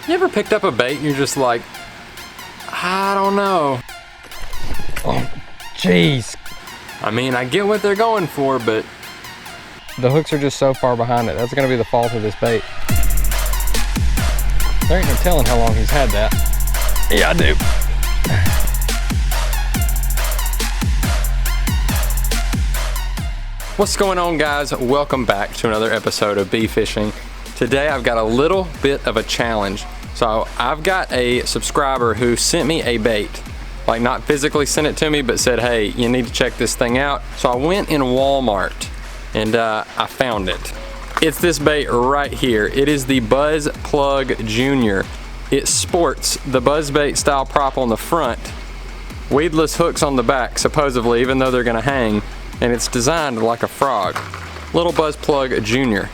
You ever picked up a bait and you're just like, I don't know. Oh, jeez. I mean, I get what they're going for, but the hooks are just so far behind it. That's gonna be the fault of this bait. There ain't no telling how long he's had that. Yeah, I do. What's going on, guys? Welcome back to another episode of Bee Fishing. Today I've got a little bit of a challenge. So I've got a subscriber who sent me a bait, like not physically sent it to me, but said, hey, you need to check this thing out. So I went in Walmart and I found it. It's this bait right here. It is the Buzz Plug Junior. It sports the buzzbait style prop on the front, weedless hooks on the back, supposedly, even though they're gonna hang, and it's designed like a frog. Little Buzz Plug Junior.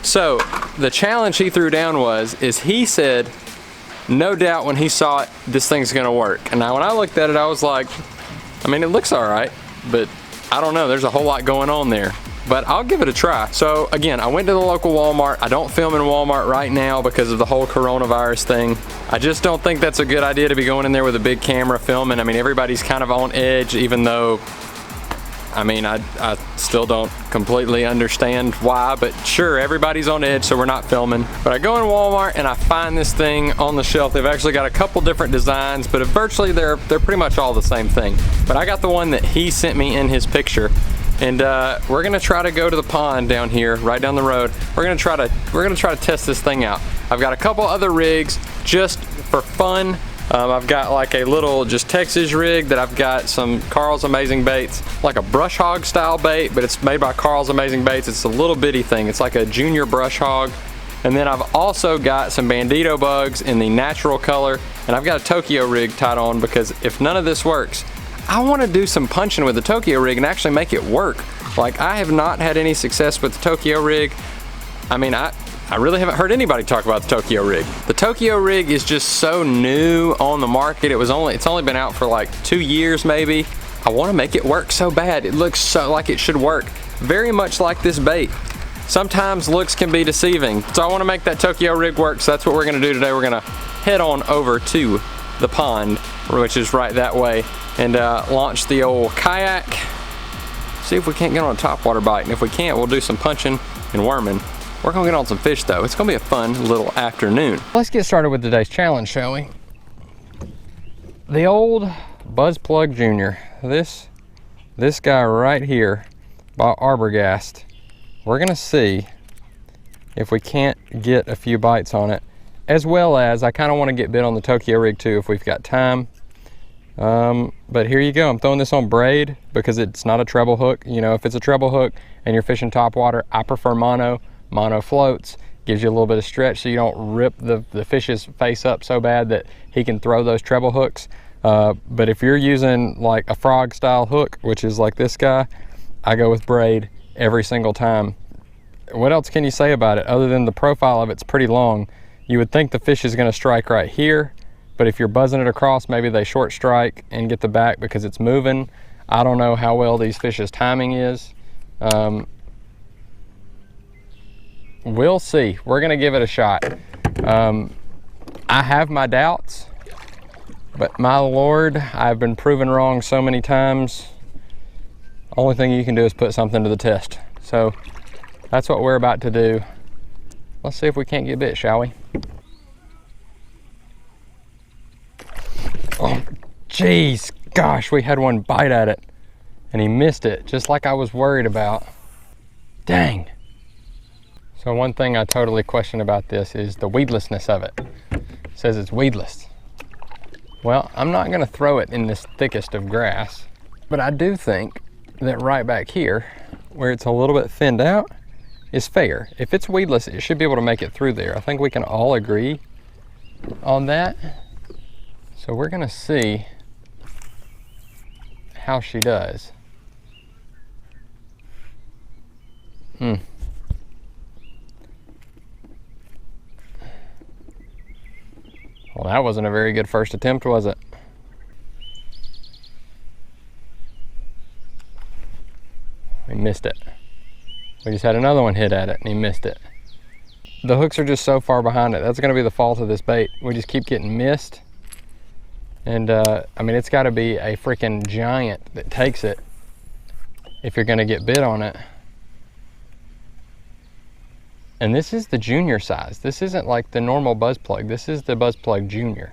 So the challenge he threw down is he said, no doubt when he saw it, this thing's gonna work. And now when I looked at it, I was like, I mean, it looks all right, but I don't know, there's a whole lot going on there. But I'll give it a try. So again, I went to the local Walmart. I don't film in Walmart right now because of the whole coronavirus thing. I just don't think that's a good idea to be going in there with a big camera filming. I mean, everybody's kind of on edge, even though, I mean, I still don't completely understand why, but sure, everybody's on edge, so we're not filming. But I go in Walmart and I find this thing on the shelf. They've actually got a couple different designs, but virtually they're pretty much all the same thing. But I got the one that he sent me in his picture. And we're gonna try to go to the pond down here, right down the road. We're gonna try to test this thing out. I've got a couple other rigs just for fun. I've got like a little just Texas rig that I've got some Carl's Amazing Baits, like a brush hog style bait, but it's made by Carl's Amazing Baits. It's a little bitty thing. It's like a junior brush hog. And then I've also got some bandito bugs in the natural color, and I've got a Tokyo rig tied on because if none of this works, I want to do some punching with the Tokyo rig and actually make it work. Like, I have not had any success with the Tokyo rig. I mean, I really haven't heard anybody talk about the Tokyo rig. The Tokyo rig is just so new on the market. It's only been out for like 2 years maybe. I want to make it work so bad. It looks so like it should work. Very much like this bait. Sometimes looks can be deceiving. So I want to make that Tokyo rig work, so that's what we're going to do today. We're going to head on over to the pond, which is right that way, and launch the old kayak. See if we can't get on a topwater bite, and if we can't, we'll do some punching and worming. We're gonna get on some fish though. It's gonna be a fun little afternoon. Let's get started with today's challenge, shall we? The old Buzz Plug Junior. This guy right here by Arbogast. We're gonna see if we can't get a few bites on it, as well as I kind of want to get bit on the Tokyo rig too if we've got time. But here you go. I'm throwing this on braid because it's not a treble hook. You know, if it's a treble hook and you're fishing topwater, I prefer mono. Mono floats, gives you a little bit of stretch so you don't rip the fish's face up so bad that he can throw those treble hooks. But if you're using like a frog style hook, which is like this guy, I go with braid every single time. What else can you say about it other than the profile of it's pretty long? You would think the fish is going to strike right here, but if you're buzzing it across, maybe they short strike and get the back because it's moving. I don't know how well these fish's timing is. We'll see. We're gonna give it a shot. I have my doubts, but my Lord, I've been proven wrong so many times. Only thing you can do is put something to the test. So that's what we're about to do. Let's see if we can't get bit, shall we? Oh, jeez, gosh, we had one bite at it and he missed it, just like I was worried about. Dang. So one thing I totally question about this is the weedlessness of it. It says it's weedless. Well, I'm not gonna throw it in this thickest of grass, but I do think that right back here, where it's a little bit thinned out, is fair. If it's weedless, it should be able to make it through there. I think we can all agree on that. So we're gonna see how she does. Well, that wasn't a very good first attempt, was it? We missed it. We just had another one hit at it and he missed it. the hooks are just so far behind it. That's gonna be the fault of this bait. We just keep getting missed. And I mean, it's gotta be a freaking giant that takes it if you're gonna get bit on it. And this is the junior size. This isn't like the normal buzz plug. This is the buzz plug junior.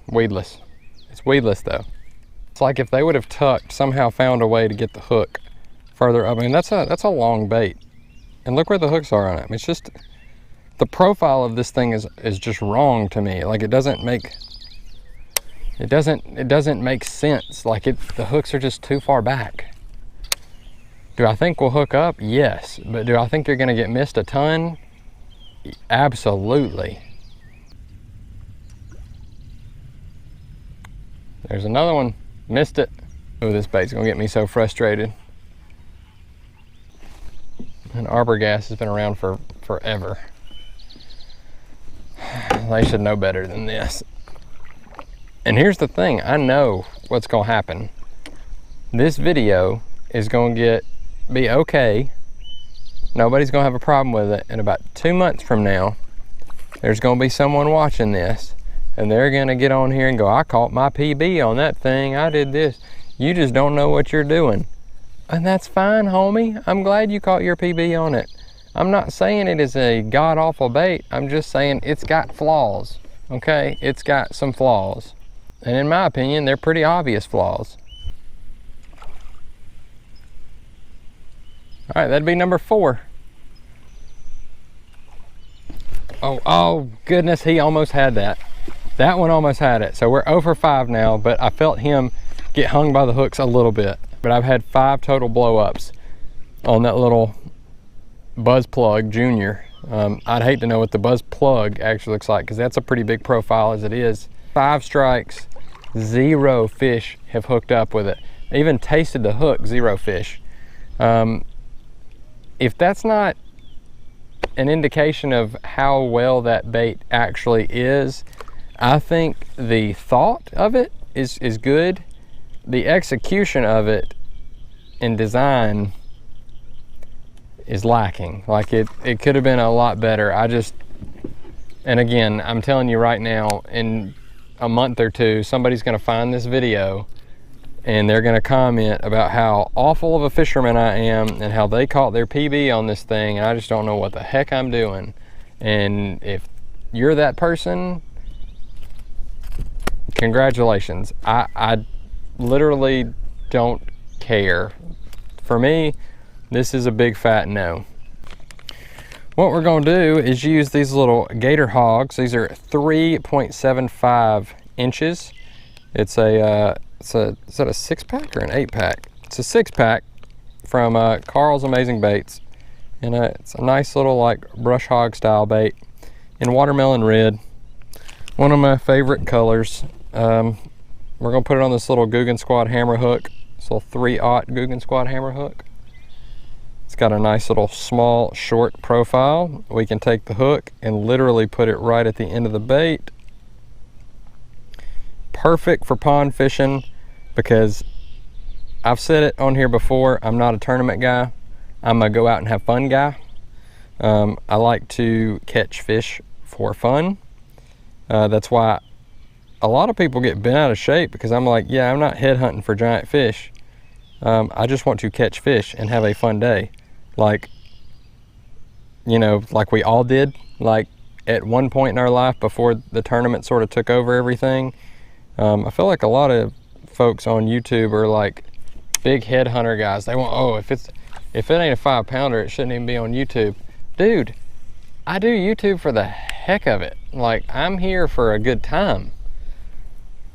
Weedless. It's weedless though. It's like if they would have tucked, somehow found a way to get the hook further up. I mean, that's a long bait. And look where the hooks are on it. I mean, it's just, the profile of this thing is just wrong to me. Like it doesn't make sense. Like the hooks are just too far back. Do I think we'll hook up? Yes. But do I think you're gonna get missed a ton? Absolutely. There's another one. Missed it. Oh, this bait's gonna get me so frustrated. And arbor gas has been around for forever. They should know better than this. And here's the thing, I know what's gonna happen. This video is gonna be okay. Nobody's gonna have a problem with it. And about 2 months from now, there's gonna be someone watching this and they're gonna get on here and go, I caught my PB on that thing, I did this. You just don't know what you're doing. And that's fine, homie. I'm glad you caught your PB on it. I'm not saying it is a god-awful bait. I'm just saying it's got flaws, okay? It's got some flaws. And in my opinion, they're pretty obvious flaws. All right, that'd be number 4. Oh goodness, he almost had that. That one almost had it. So we're 0 for 5 now, but I felt him get hung by the hooks a little bit. But I've had 5 total blow-ups on that little buzz plug junior. I'd hate to know what the buzz plug actually looks like because that's a pretty big profile as it is. 5 strikes, 0 fish have hooked up with it. I even tasted the hook, 0 fish. If that's not an indication of how well that bait actually is, I think the thought of it is good. The execution of it in design is lacking. Like it could have been a lot better. And again, I'm telling you right now, in a month or 2, somebody's gonna find this video and they're gonna comment about how awful of a fisherman I am and how they caught their PB on this thing and I just don't know what the heck I'm doing. And if you're that person, congratulations. I literally don't care. For me, this is a big fat no. What we're gonna do is use these little gator hogs. These are 3.75 inches. It's a, is that a 6-pack or an 8-pack? It's a 6-pack from Carl's Amazing Baits. And it's a nice little like brush hog style bait in watermelon red. One of my favorite colors. We're gonna put it on this little Guggen Squad hammer hook. This little 3/0 Guggen Squad hammer hook. It's got a nice little small short profile. We can take the hook and literally put it right at the end of the bait. Perfect for pond fishing because I've said it on here before, I'm not a tournament guy. I'm a go out and have fun guy. I like to catch fish for fun. That's why a lot of people get bent out of shape because I'm like, yeah, I'm not headhunting for giant fish. I just want to catch fish and have a fun day. Like, you know, like we all did, like at one point in our life before the tournament sort of took over everything. I feel like a lot of folks on YouTube are like big headhunter guys. They want, oh, if it ain't a 5-pounder, it shouldn't even be on YouTube. Dude, I do YouTube for the heck of it. Like, I'm here for a good time.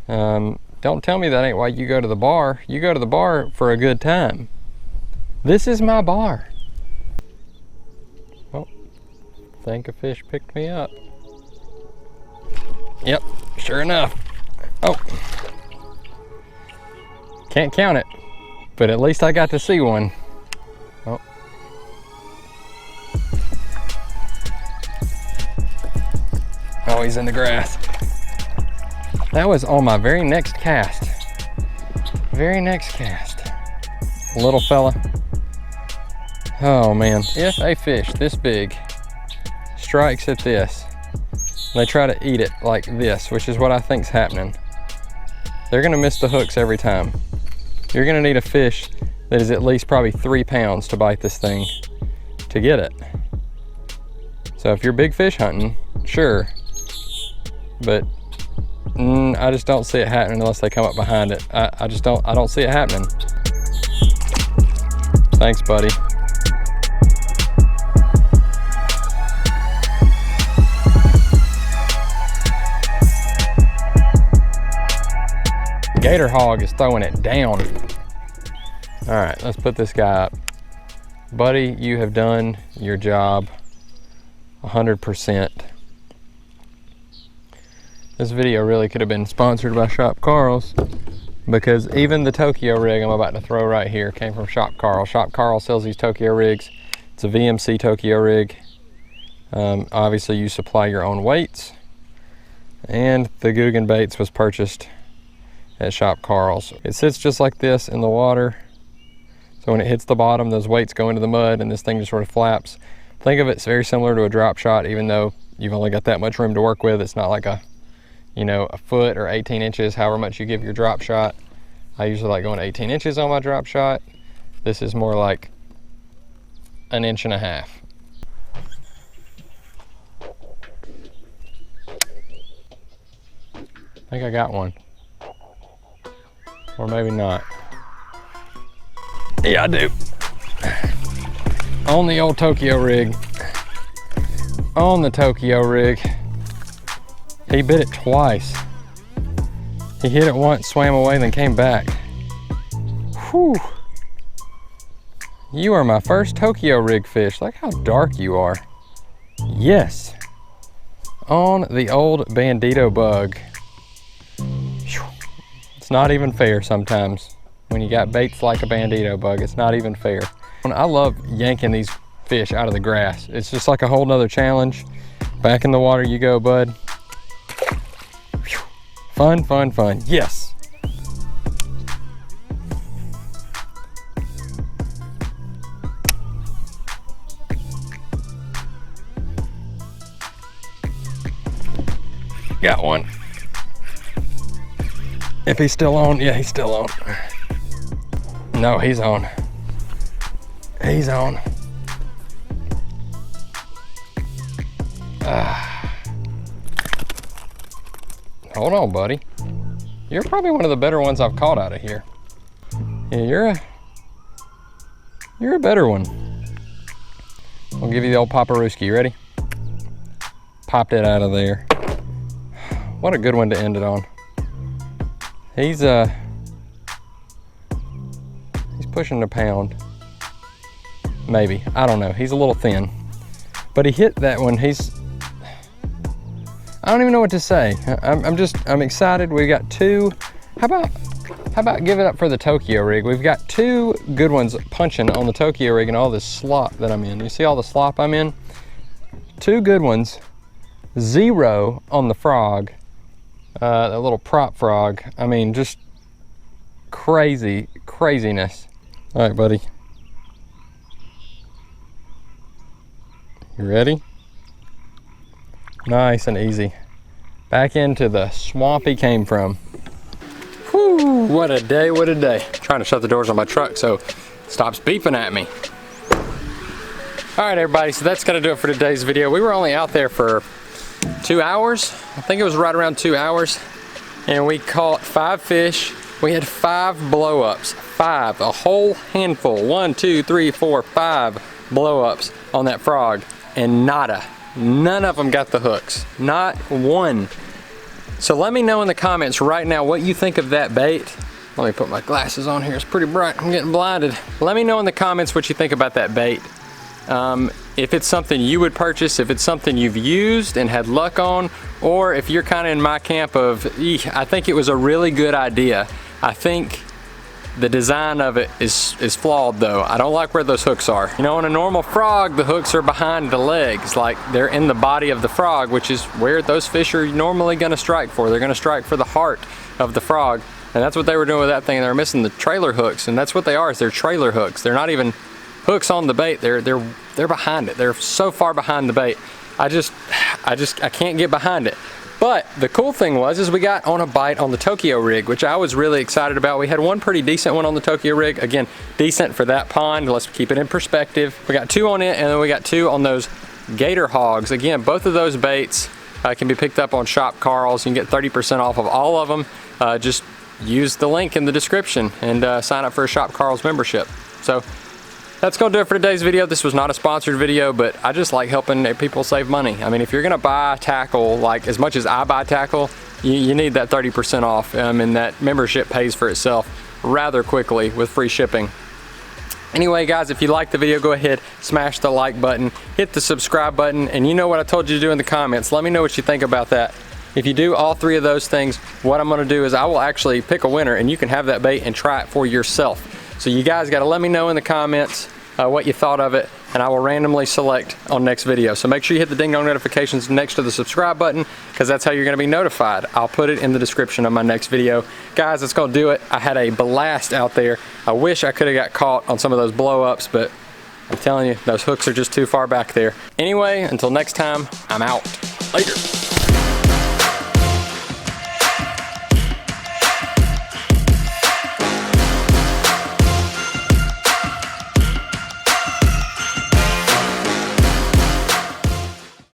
Don't tell me that ain't why you go to the bar. You go to the bar for a good time. This is my bar. Oh, I think a fish picked me up. Yep, sure enough. Oh, can't count it, but at least I got to see one. Oh. Oh, he's in the grass. That was on my very next cast. Very next cast. Little fella. Oh man, if a fish this big strikes at this, they try to eat it like this, which is what I think's happening, they're gonna miss the hooks every time. You're gonna need a fish that is at least probably 3 pounds to bite this thing to get it. So if you're big fish hunting, sure, but I just don't see it happening unless they come up behind it. I don't see it happening. Thanks, buddy. Gator hog is throwing it down. All right, let's put this guy up. Buddy, you have done your job 100%. This video really could have been sponsored by Shop Carl's, because even the Tokyo rig I'm about to throw right here came from Shop Carl. Shop Carl sells these Tokyo rigs. It's a VMC Tokyo rig. Obviously you supply your own weights, and the Guggen baits was purchased at Shop Carl's. It sits just like this in the water. So when it hits the bottom, those weights go into the mud and this thing just sort of flaps. Think of it very similar to a drop shot, even though you've only got that much room to work with. It's not like a, you know, a foot or 18 inches, however much you give your drop shot. I usually like going 18 inches on my drop shot. This is more like 1.5 inches. I think I got one. Or maybe not. Yeah, I do. On the old Tokyo rig. On the Tokyo rig. He bit it twice. He hit it once, swam away, then came back. Whew. You are my first Tokyo rig fish. Look how dark you are. Yes. On the old bandito bug. It's not even fair sometimes. When you got baits like a bandito bug, it's not even fair. I love yanking these fish out of the grass. It's just like a whole nother challenge. Back in the water you go, bud. Fun, fun, fun. Yes. Got one. If he's still on, yeah, he's still on. No, he's on. He's on. Hold on, buddy. You're probably one of the better ones I've caught out of here. Yeah, you're a better one. I'll give you the old Paparooski. You ready? Popped it out of there. What a good one to end it on. He's pushing a pound. Maybe, I don't know. He's a little thin, but he hit that one. I don't even know what to say. I'm excited. We got two. How about give it up for the Tokyo rig? We've got two good ones punching on the Tokyo rig and all this slop that I'm in. You see all the slop I'm in? Two good ones, 0 on the frog, that little prop frog. I mean, just craziness. All right, buddy. You ready? Nice and easy. Back into the swamp he came from. Whew, what a day, what a day. Trying to shut the doors on my truck so it stops beeping at me. All right, everybody, so that's gonna do it for today's video. We were only out there for 2 hours. I think it was right around 2 hours. And we caught 5 fish. We had 5 blow-ups. 5, a whole handful. 1, 2, 3, 4, 5 blow-ups on that frog. And nada. None of them got the hooks. Not one. So let me know in the comments right now what you think of that bait. Let me put my glasses on here. It's pretty bright. I'm getting blinded. Let me know in the comments what you think about that bait. If it's something you would purchase, if it's something you've used and had luck on, or if you're kind of in my camp of, I think it was a really good idea. I think the design of it is flawed though. I don't like where those hooks are. You know, on a normal frog, the hooks are behind the legs, like they're in the body of the frog, which is where those fish are normally gonna strike for. They're gonna strike for the heart of the frog. And that's what they were doing with that thing. They were missing the trailer hooks, and that's what they are, is they're trailer hooks. They're not even hooks on the bait. They're behind it. They're so far behind the bait. I can't get behind it. But the cool thing was we got on a bite on the Tokyo rig, which I was really excited about. We had one pretty decent one on the Tokyo rig. Again, decent for that pond. Let's keep it in perspective. We got 2 on it, and then we got 2 on those gator hogs. Again, both of those baits can be picked up on Shop Carl's. You can get 30% off of all of them. Just use the link in the description and sign up for a Shop Carl's membership. So that's gonna do it for today's video. This was not a sponsored video, but I just like helping people save money. I mean, if you're gonna buy tackle, like as much as I buy tackle, you need that 30% off, and that membership pays for itself rather quickly with free shipping. Anyway, guys, if you liked the video, go ahead, smash the like button, hit the subscribe button, and you know what I told you to do in the comments. Let me know what you think about that. If you do all 3 of those things, what I'm gonna do is I will actually pick a winner, and you can have that bait and try it for yourself. So you guys gotta let me know in the comments what you thought of it, and I will randomly select on next video. So make sure you hit the ding dong notifications next to the subscribe button, because that's how you're gonna be notified. I'll put it in the description of my next video. Guys, that's gonna do it. I had a blast out there. I wish I could have got caught on some of those blow-ups, but I'm telling you, those hooks are just too far back there. Anyway, until next time, I'm out. Later.